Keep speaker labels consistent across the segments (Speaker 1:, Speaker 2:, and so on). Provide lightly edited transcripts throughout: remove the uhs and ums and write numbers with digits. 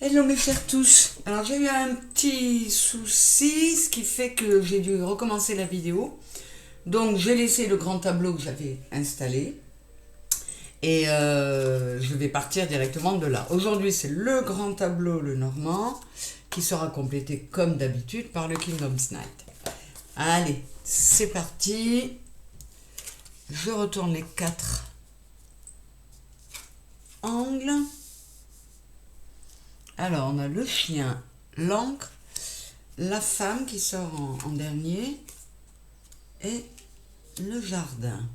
Speaker 1: Hello mes chers tous. Alors j'ai eu un petit souci, ce qui fait que j'ai dû recommencer la vidéo. Donc j'ai laissé le grand tableau que j'avais installé et je vais partir directement de là. Aujourd'hui c'est le grand tableau, le normand, qui sera complété comme d'habitude par le Kingdom's Night. Allez, c'est parti. Je retourne les 4 angles. Alors, on a le chien, l'encre, la femme qui sort en dernier et le jardin.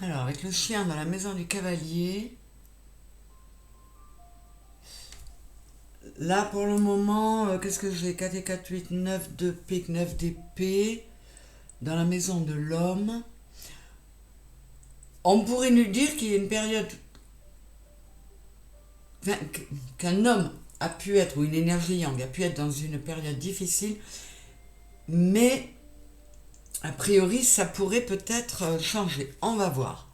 Speaker 1: Alors, avec le chien dans la maison du cavalier, là pour le moment, qu'est-ce que j'ai? 4 et 4, 8, 9 de pique, 9 d'épée. Dans la maison de l'homme, on pourrait nous dire qu'il y a une période, enfin, qu'un homme a pu être, ou une énergie yang a pu être dans une période difficile, mais a priori ça pourrait peut-être changer. On va voir.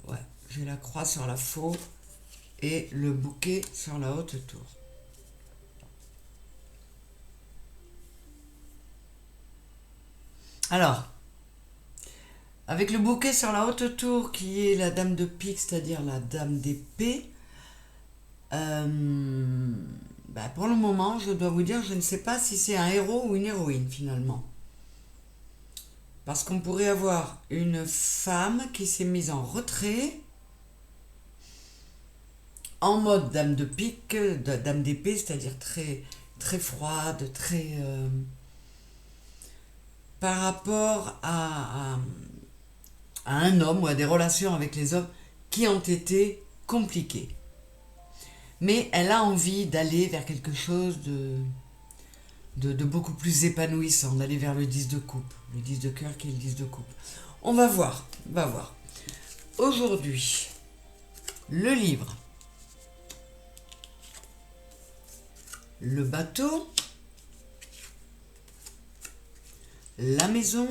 Speaker 1: Ouais, j'ai la croix sur la faux et le bouquet sur la haute tour. Alors, avec le bouquet sur la haute tour qui est la dame de pique, c'est-à-dire la dame d'épée, pour le moment, je dois vous dire, je ne sais pas si c'est un héros ou une héroïne finalement. Parce qu'on pourrait avoir une femme qui s'est mise en retrait, en mode dame de pique, dame d'épée, c'est-à-dire très, très froide, très... par rapport à un homme ou à des relations avec les hommes qui ont été compliquées. Mais elle a envie d'aller vers quelque chose de beaucoup plus épanouissant, d'aller vers le 10 de coupe, le 10 de cœur qui est le 10 de coupe. On va voir, on va voir. Aujourd'hui, le livre, le bateau, la maison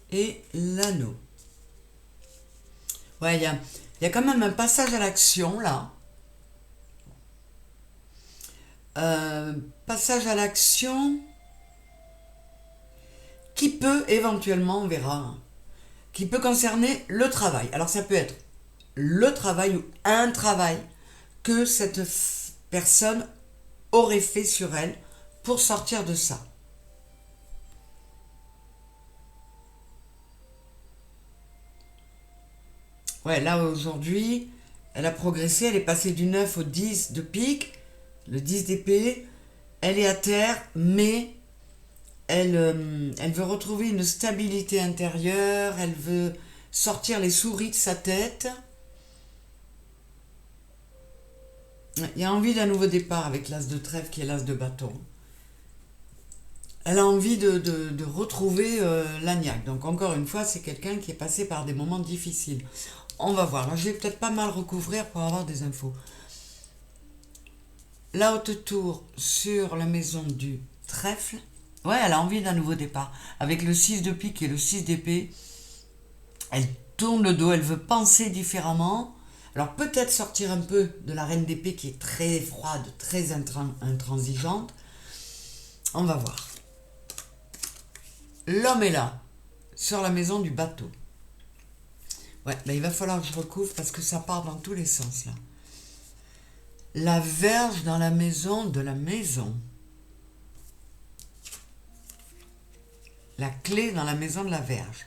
Speaker 1: et l'anneau. Ouais, il y a quand même un passage à l'action là. Passage à l'action qui peut éventuellement, on verra, qui peut concerner le travail. Alors ça peut être le travail ou un travail que cette personne aurait fait sur elle pour sortir de ça. Ouais, là aujourd'hui, elle a progressé, elle est passée du 9 au 10 de pique, le 10 d'épée, elle est à terre, mais elle veut retrouver une stabilité intérieure, elle veut sortir les souris de sa tête. Il y a envie d'un nouveau départ avec l'as de trèfle qui est l'as de bâton. Elle a envie de retrouver l'agnac. Donc encore une fois, c'est quelqu'un qui est passé par des moments difficiles. On va voir. Là, je vais peut-être pas mal recouvrir pour avoir des infos. La haute tour sur la maison du trèfle. Ouais, elle a envie d'un nouveau départ. Avec le 6 de pique et le 6 d'épée, elle tourne le dos, elle veut penser différemment. Alors peut-être sortir un peu de la reine d'épée qui est très froide, très intransigeante. On va voir. L'homme est là, sur la maison du bateau. Ouais, il va falloir que je recouvre parce que ça part dans tous les sens là. La verge dans la maison de la maison. La clé dans la maison de la verge.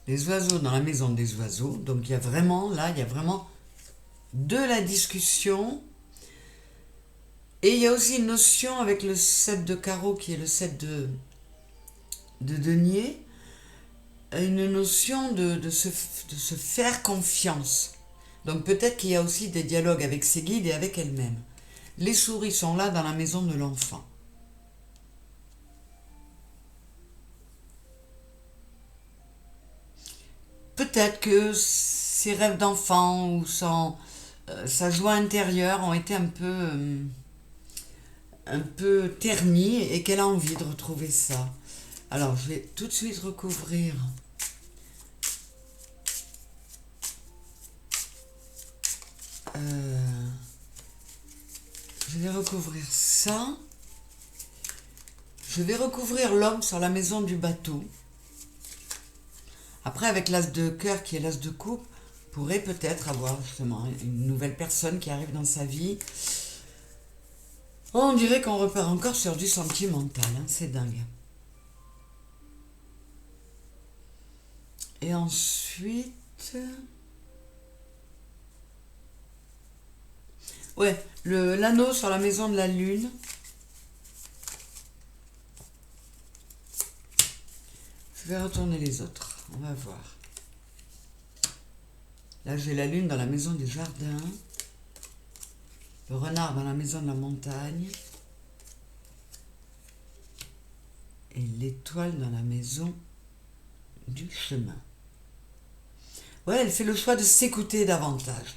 Speaker 1: Les oiseaux dans la maison des oiseaux. Donc il y a vraiment de la discussion. Et il y a aussi une notion avec le 7 de carreau qui est le 7 de denier. Une notion de se faire confiance. Donc peut-être qu'il y a aussi des dialogues avec ses guides et avec elle-même. Les souris sont là dans la maison de l'enfant. Peut-être que ses rêves d'enfant ou sa joie intérieure ont été un peu ternis et qu'elle a envie de retrouver ça. Alors, je vais tout de suite recouvrir je vais recouvrir ça. Je vais recouvrir l'homme sur la maison du bateau. Après, avec l'as de cœur qui est l'as de coupe, pourrait peut-être avoir justement une nouvelle personne qui arrive dans sa vie. Oh, on dirait qu'on repart encore sur du sentimental, hein, c'est dingue. Et ensuite... Ouais, l'anneau sur la maison de la lune. Je vais retourner les autres, on va voir. Là, j'ai la lune dans la maison du jardin. Le renard dans la maison de la montagne. Et l'étoile dans la maison du chemin. Ouais, elle fait le choix de s'écouter davantage.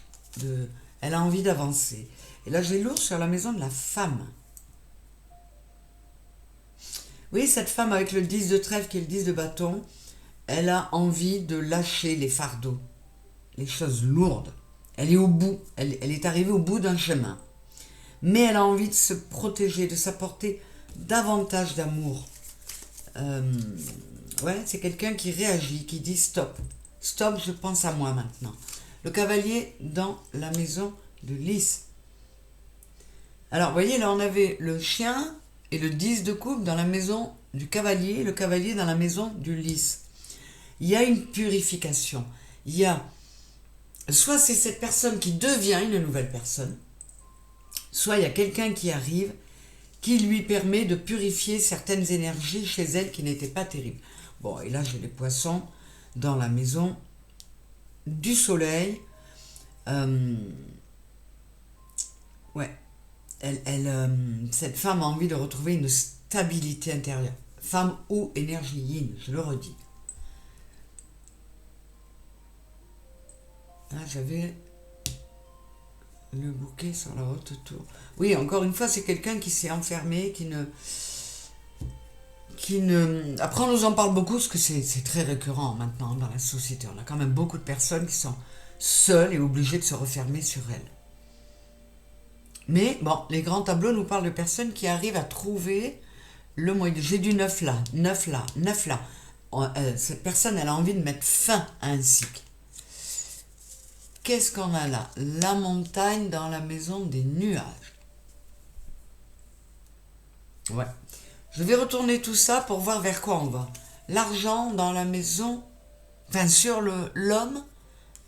Speaker 1: Elle a envie d'avancer. Et là, j'ai l'ours sur la maison de la femme. Oui, cette femme avec le 10 de trèfle qui est le 10 de bâton, elle a envie de lâcher les fardeaux, les choses lourdes. Elle est au bout, elle est arrivée au bout d'un chemin. Mais elle a envie de se protéger, de s'apporter davantage d'amour. Ouais, c'est quelqu'un qui réagit, qui dit stop. Stop, je pense à moi maintenant. Le cavalier dans la maison de Lys. Alors, vous voyez, là, on avait le chien et le 10 de coupe dans la maison du cavalier, le cavalier dans la maison du Lys. Il y a une purification. Il y a... Soit c'est cette personne qui devient une nouvelle personne, soit il y a quelqu'un qui arrive, qui lui permet de purifier certaines énergies chez elle qui n'étaient pas terribles. Bon, et là, j'ai les poissons dans la maison du soleil. Ouais. Cette femme a envie de retrouver une stabilité intérieure. Femme ou énergie yin, je le redis. Là, j'avais le bouquet sur la haute tour. Oui, encore une fois, c'est quelqu'un qui s'est enfermé, qui ne... Après, on nous en parle beaucoup, parce que c'est très récurrent maintenant dans la société. On a quand même beaucoup de personnes qui sont seules et obligées de se refermer sur elles. Mais, bon, les grands tableaux nous parlent de personnes qui arrivent à trouver le moyen. J'ai du 9 là, 9 là, 9 là. Cette personne, elle a envie de mettre fin à un cycle. Qu'est-ce qu'on a là? La montagne dans la maison des nuages. Ouais. Je vais retourner tout ça pour voir vers quoi on va. L'argent dans la maison, enfin sur l'homme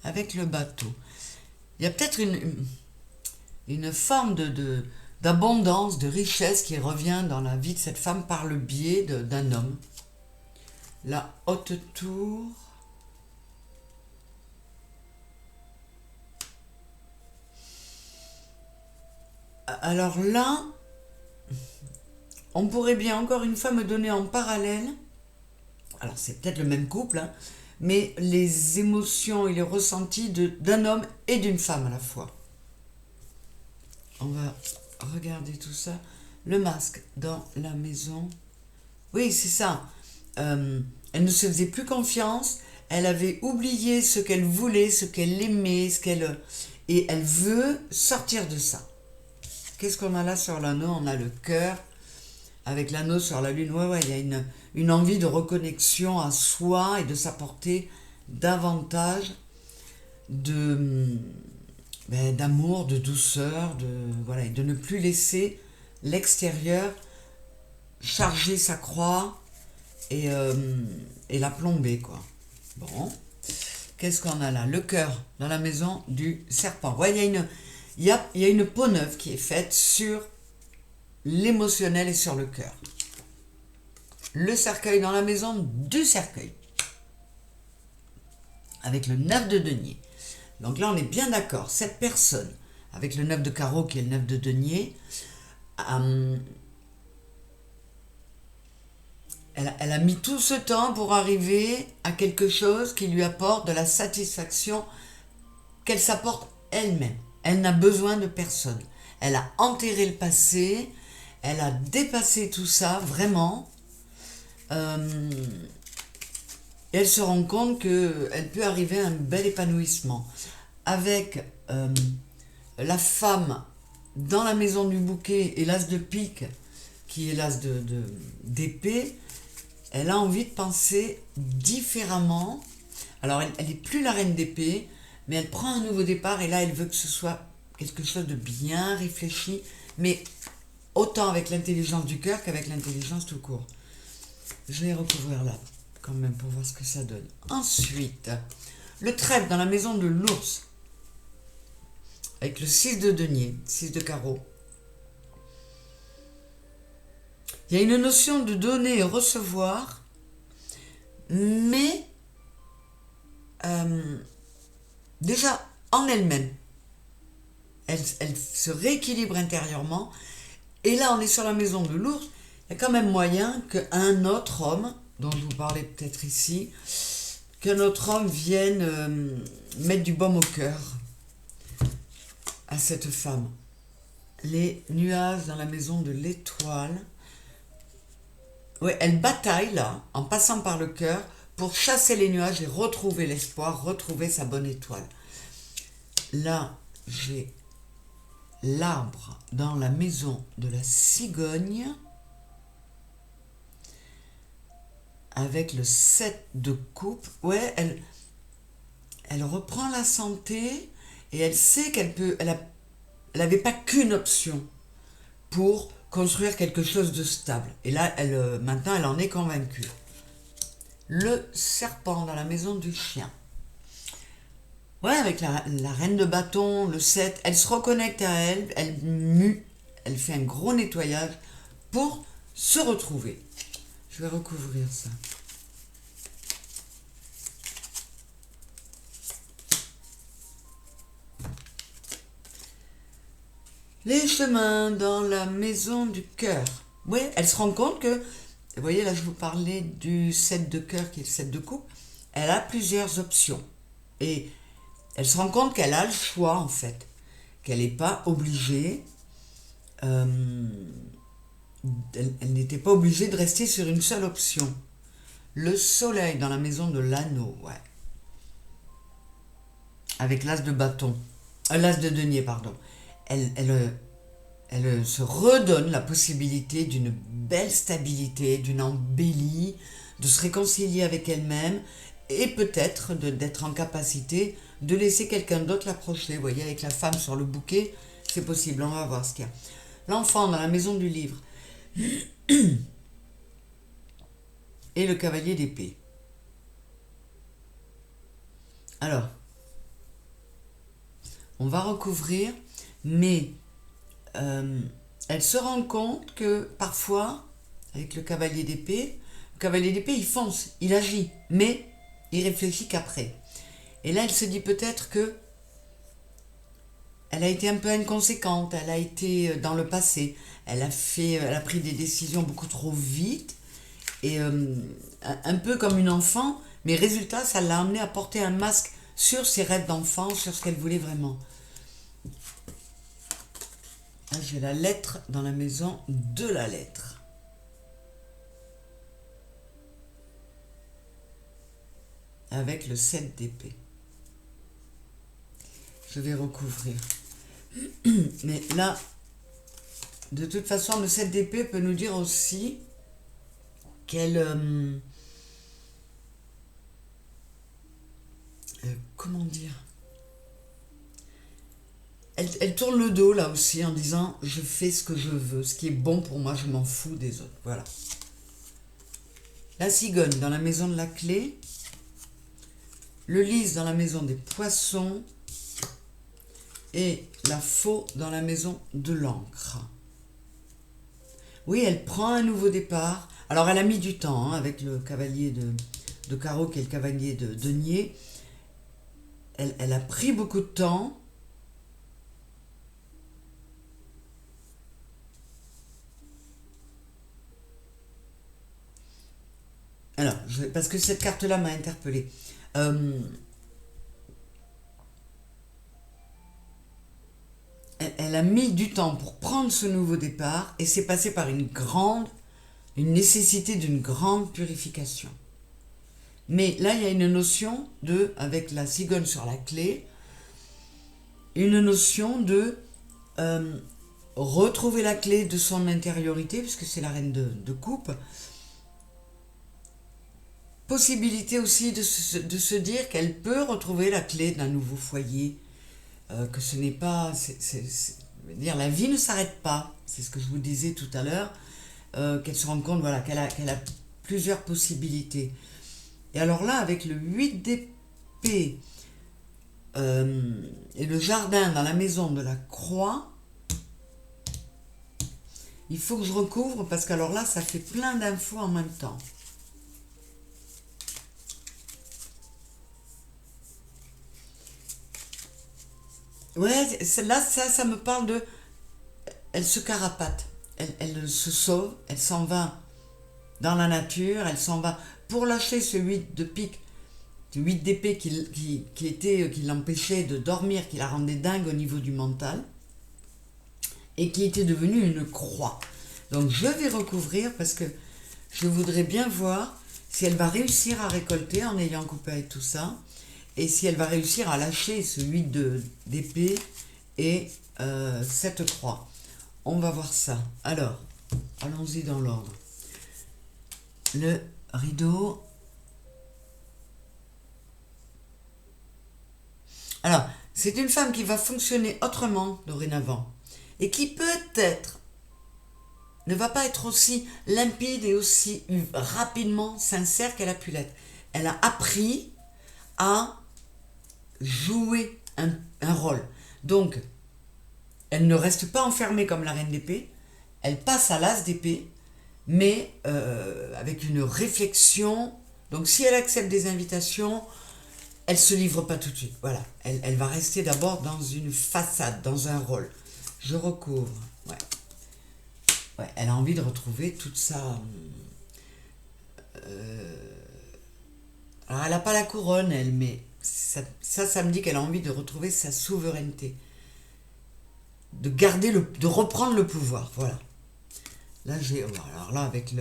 Speaker 1: avec le bateau. Il y a peut-être une forme d'abondance, de richesse qui revient dans la vie de cette femme par le biais d'un homme. La haute tour. Alors là, on pourrait bien encore une fois me donner en parallèle, alors c'est peut-être le même couple, hein, mais les émotions et les ressentis d'un homme et d'une femme à la fois. On va regarder tout ça. Le masque dans la maison. Oui, c'est ça. Elle ne se faisait plus confiance. Elle avait oublié ce qu'elle voulait, ce qu'elle aimait, et elle veut sortir de ça. Qu'est-ce qu'on a là sur l'anneau? On a le cœur avec l'anneau sur la lune. Ouais, il y a une envie de reconnexion à soi et de s'apporter davantage d'amour, de douceur, et de ne plus laisser l'extérieur charger sa croix et la plomber, quoi. Bon, qu'est-ce qu'on a là? Le cœur dans la maison du serpent. Ouais, il y a une peau neuve qui est faite sur l'émotionnel et sur le cœur. Le cercueil dans la maison du cercueil. Avec le 9 de denier. Donc là, on est bien d'accord. Cette personne, avec le 9 de carreau qui est le 9 de denier, elle a mis tout ce temps pour arriver à quelque chose qui lui apporte de la satisfaction qu'elle s'apporte elle-même. Elle n'a besoin de personne. Elle a enterré le passé, elle a dépassé tout ça, vraiment. Euh, et elle se rend compte qu'elle peut arriver à un bel épanouissement. Avec la femme dans la maison du bouquet et l'as de pique, qui est l'as d'épée, elle a envie de penser différemment. Alors, elle n'est plus la reine d'épée, mais elle prend un nouveau départ et là, elle veut que ce soit quelque chose de bien réfléchi, mais autant avec l'intelligence du cœur qu'avec l'intelligence tout court. Je vais recouvrir là, quand même, pour voir ce que ça donne. Ensuite, le trèfle dans la maison de l'ours, avec le 6 de denier, 6 de carreau. Il y a une notion de donner et recevoir, mais déjà en elle-même, elle se rééquilibre intérieurement. Et là, on est sur la maison de l'ours. Il y a quand même moyen qu'un autre homme, dont je vous parlais peut-être ici, qu'un autre homme vienne mettre du baume au cœur à cette femme. Les nuages dans la maison de l'étoile. Oui, elle bataille là, en passant par le cœur, pour chasser les nuages et retrouver l'espoir, retrouver sa bonne étoile. Là, j'ai l'arbre dans la maison de la cigogne, avec le 7 de coupe. Ouais, elle reprend la santé et elle sait elle n'avait pas qu'une option pour construire quelque chose de stable. Et là, maintenant, elle en est convaincue. Le serpent dans la maison du chien. Ouais, avec la reine de bâton, le 7, elle se reconnecte à elle, elle mue, elle fait un gros nettoyage pour se retrouver. Je vais recouvrir ça. Les chemins dans la maison du cœur. Oui, elle se rend compte que, vous voyez, là je vous parlais du 7 de cœur qui est le 7 de coupe, elle a plusieurs options. Et elle se rend compte qu'elle a le choix en fait, qu'elle n'est pas obligée, elle n'était pas obligée de rester sur une seule option. Le soleil dans la maison de l'anneau, ouais. Avec l'as de bâton, l'as de denier, pardon. Elle se redonne la possibilité d'une belle stabilité, d'une embellie, de se réconcilier avec elle-même et peut-être d'être en capacité de laisser quelqu'un d'autre l'approcher. Vous voyez, avec la femme sur le bouquet, c'est possible, on va voir ce qu'il y a. L'enfant dans la maison du livre et le cavalier d'épée. Alors, on va recouvrir, mais elle se rend compte que parfois, avec le cavalier d'épée, il fonce, il agit, mais il réfléchit qu'après. Et là, elle se dit peut-être que elle a été un peu inconséquente, elle a été dans le passé, elle a pris des décisions beaucoup trop vite, et un peu comme une enfant, mais résultat, ça l'a amené à porter un masque sur ses rêves d'enfant, sur ce qu'elle voulait vraiment. Là, j'ai la lettre dans la maison de la lettre. Avec le 7 d'épée. Je vais recouvrir. Mais là, de toute façon, le 7 d'épée peut nous dire aussi qu'elle... comment dire, elle tourne le dos là aussi en disant je fais ce que je veux, ce qui est bon pour moi, je m'en fous des autres. Voilà. La cigogne dans la maison de la clé, le lys dans la maison des poissons et la faux dans la maison de l'encre. Oui, elle prend un nouveau départ. Alors elle a mis du temps avec le cavalier de carreau qui est le cavalier de denier. Elle a pris beaucoup de temps. Alors, parce que cette carte-là m'a interpellée. Elle a mis du temps pour prendre ce nouveau départ et c'est passé par une grande une nécessité d'une grande purification. Mais là, il y a une notion de, avec la cigogne sur la clé, une notion de retrouver la clé de son intériorité, puisque c'est la reine de coupe. Possibilité aussi de se dire qu'elle peut retrouver la clé d'un nouveau foyer, que ce n'est pas... dire, la vie ne s'arrête pas, c'est ce que je vous disais tout à l'heure, qu'elle se rend compte voilà, qu'elle a plusieurs possibilités. Et alors là, avec le 8 d'épée et le jardin dans la maison de la croix, il faut que je recouvre parce qu'alors là, ça fait plein d'infos en même temps. Ouais, là, ça me parle de... Elle se carapate, elle se sauve, elle s'en va dans la nature, elle s'en va pour lâcher ce 8 de pique, ce 8 d'épée qui l'empêchait de dormir, qui la rendait dingue au niveau du mental, et qui était devenu une croix. Donc je vais recouvrir parce que je voudrais bien voir si elle va réussir à récolter en ayant coupé avec tout ça, et si elle va réussir à lâcher ce 8 d'épée et cette croix. On va voir ça. Alors, allons-y dans l'ordre. Le rideau. Alors, c'est une femme qui va fonctionner autrement dorénavant et qui peut-être ne va pas être aussi limpide et aussi rapidement sincère qu'elle a pu l'être. Elle a appris à jouer un rôle. Donc, elle ne reste pas enfermée comme la reine d'épée, elle passe à l'as d'épée, mais avec une réflexion. Donc si elle accepte des invitations, elle ne se livre pas tout de suite. Voilà, elle va rester d'abord dans une façade, dans un rôle. Je recouvre. Ouais. Ouais, elle a envie de retrouver toute sa... Alors elle n'a pas la couronne, elle, mais ça me dit qu'elle a envie de retrouver sa souveraineté. De reprendre le pouvoir, voilà. Là, alors là, avec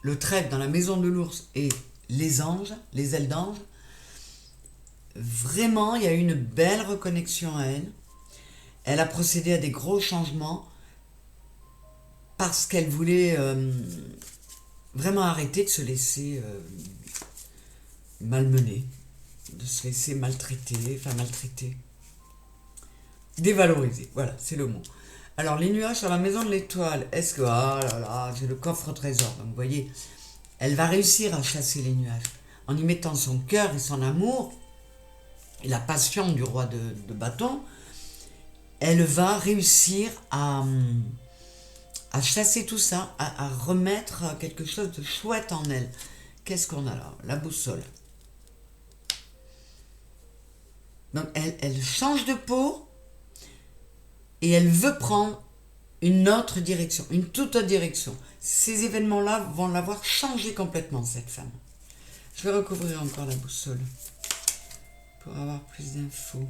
Speaker 1: le trèfle dans la maison de l'ours et les anges, les ailes d'ange, vraiment, il y a eu une belle reconnexion à elle. Elle a procédé à des gros changements parce qu'elle voulait vraiment arrêter de se laisser malmener, de se laisser maltraiter, dévaloriser, voilà, c'est le mot. Alors, les nuages sur la maison de l'étoile, est-ce que... Ah là là, j'ai le coffre au trésor. Donc, vous voyez, elle va réussir à chasser les nuages en y mettant son cœur et son amour et la passion du roi de bâton. Elle va réussir à chasser tout ça, à remettre quelque chose de chouette en elle. Qu'est-ce qu'on a là? La boussole. Donc, elle change de peau. Et elle veut prendre une autre direction, une toute autre direction. Ces événements-là vont l'avoir changé complètement, cette femme. Je vais recouvrir encore la boussole pour avoir plus d'infos.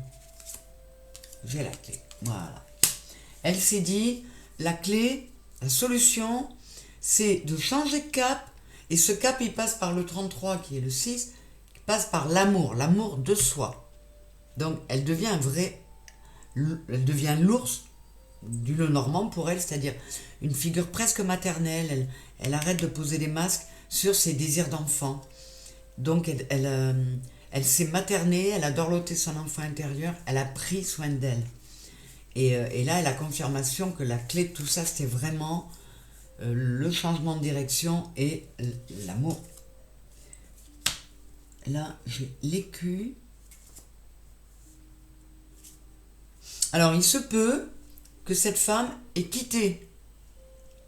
Speaker 1: J'ai la clé, voilà. Elle s'est dit, la clé, la solution, c'est de changer de cap. Et ce cap, il passe par le 33, qui est le 6, qui passe par l'amour de soi. Donc, elle devient elle devient l'ours du Lenormand pour elle, c'est-à-dire une figure presque maternelle. Elle arrête de poser des masques sur ses désirs d'enfant. Donc elle s'est maternée, elle a dorloté son enfant intérieur, elle a pris soin d'elle. Et là, elle a confirmation que la clé de tout ça, c'était vraiment le changement de direction et l'amour. Là, j'ai l'écu. Alors, il se peut que cette femme ait quitté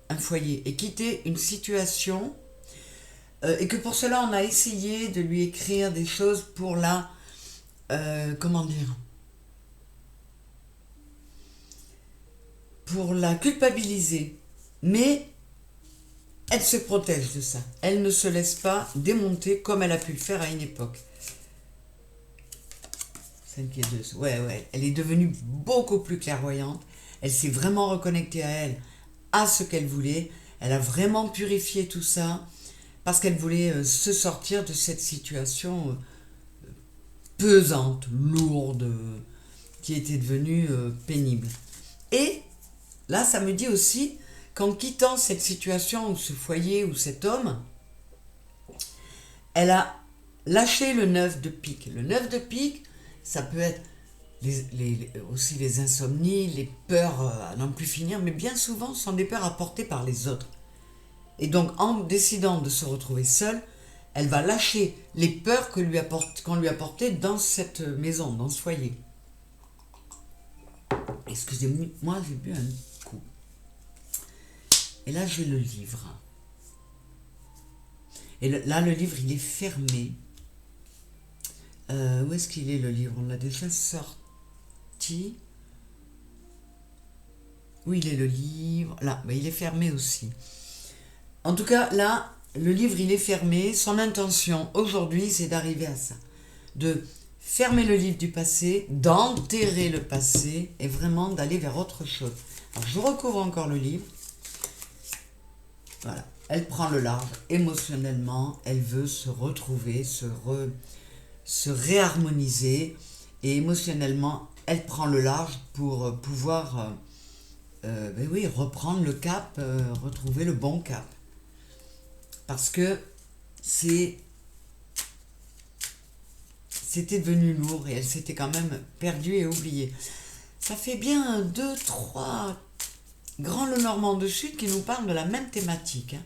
Speaker 1: un foyer, ait quitté une situation, et que pour cela, on a essayé de lui écrire des choses pour la... comment dire? Pour la culpabiliser. Mais elle se protège de ça. Elle ne se laisse pas démonter comme elle a pu le faire à une époque. 5 et 2. Ouais. Elle est devenue beaucoup plus clairvoyante. Elle s'est vraiment reconnectée à elle, à ce qu'elle voulait. Elle a vraiment purifié tout ça parce qu'elle voulait se sortir de cette situation pesante, lourde, qui était devenue pénible. Et là, ça me dit aussi qu'en quittant cette situation ou ce foyer ou cet homme, elle a lâché le 9 de pique. Le 9 de pique, ça peut être aussi les insomnies, les peurs à n'en plus finir, mais bien souvent, ce sont des peurs apportées par les autres. Et donc, en décidant de se retrouver seule, elle va lâcher les peurs qu'on lui apportait dans cette maison, dans ce foyer. Excusez-moi, j'ai bu un coup. Et là, j'ai le livre. Et là, le livre, il est fermé. Où est-ce qu'il est, le livre? On l'a déjà sorti. Où il est, le livre? Là, il est fermé aussi. En tout cas, là, le livre, il est fermé. Son intention, aujourd'hui, c'est d'arriver à ça. De fermer le livre du passé, d'enterrer le passé et vraiment d'aller vers autre chose. Alors, je recouvre encore le livre. Voilà. Elle prend le large émotionnellement. Elle veut se retrouver, se réharmoniser. Et émotionnellement, elle prend le large pour pouvoir reprendre le cap, retrouver le bon cap. Parce que c'était devenu lourd et elle s'était quand même perdue et oubliée. Ça fait bien 2, 3 grands Lenormand de Sud qui nous parlent de la même thématique.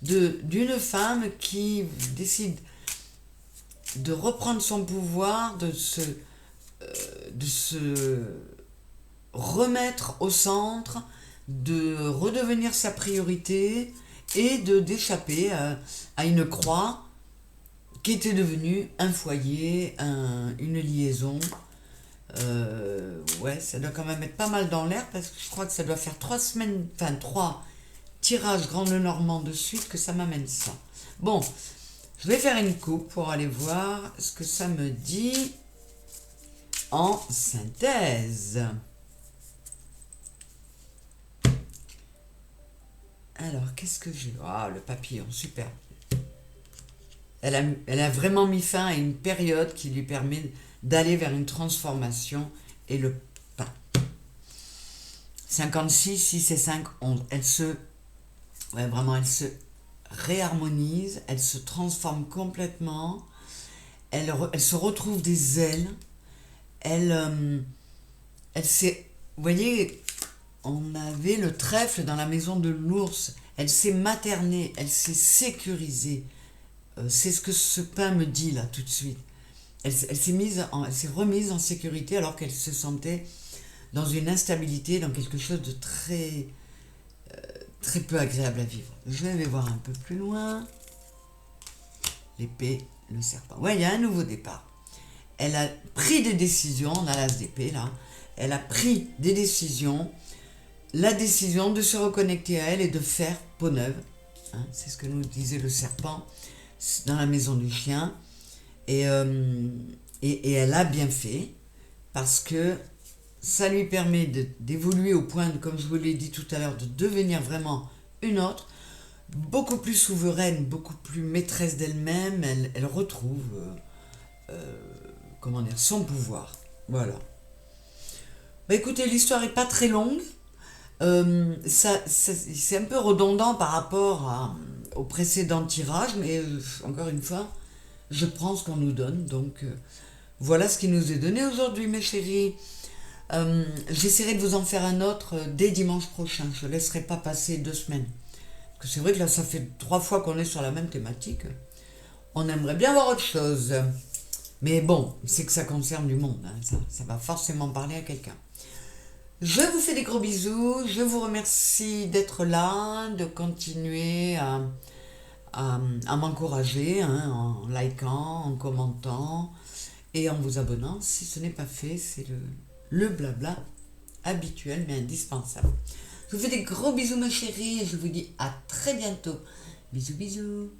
Speaker 1: D'une femme qui décide de reprendre son pouvoir, de se remettre au centre, de redevenir sa priorité et d'échapper à une croix qui était devenue un foyer, une liaison. Ça doit quand même être pas mal dans l'air parce que je crois que ça doit faire 3 tirages Grand Lenormand de suite que ça m'amène ça. Bon, je vais faire une coupe pour aller voir ce que ça me dit en synthèse. Alors, qu'est-ce que j'ai? Ah, le papillon, super. Elle a vraiment mis fin à une période qui lui permet d'aller vers une transformation et le pain. 56, 6 et 5, 11. Elle se réharmonise, elle se transforme complètement, elle se retrouve des ailes, elle s'est, vous voyez, on avait le trèfle dans la maison de l'ours, elle s'est maternée, elle s'est sécurisée, c'est ce que ce pain me dit là tout de suite. Elle s'est remise en sécurité alors qu'elle se sentait dans une instabilité, dans quelque chose de très peu agréable à vivre. Je vais voir un peu plus loin. L'épée, le serpent. Ouais, il y a un nouveau départ. Elle a pris des décisions, on a l'as d'épée là, elle a pris des décisions, la décision de se reconnecter à elle et de faire peau neuve. C'est ce que nous disait le serpent dans la maison du chien. Et elle a bien fait parce que ça lui permet d'évoluer au point, comme je vous l'ai dit tout à l'heure, de devenir vraiment une autre, beaucoup plus souveraine, beaucoup plus maîtresse d'elle-même. Elle retrouve son pouvoir. Voilà. Écoutez, l'histoire n'est pas très longue. C'est un peu redondant par rapport au précédent tirage, mais encore une fois, je prends ce qu'on nous donne. Donc, voilà ce qui nous est donné aujourd'hui, mes chéris. J'essaierai de vous en faire un autre dès dimanche prochain. Je ne laisserai pas passer 2 semaines. Parce que c'est vrai que là, ça fait 3 fois qu'on est sur la même thématique. On aimerait bien voir autre chose. Mais bon, c'est que ça concerne du monde. Ça va forcément parler à quelqu'un. Je vous fais des gros bisous. Je vous remercie d'être là, de continuer à m'encourager en likant, en commentant et en vous abonnant. Si ce n'est pas fait, c'est le blabla habituel mais indispensable. Je vous fais des gros bisous ma chérie et je vous dis à très bientôt. Bisous bisous.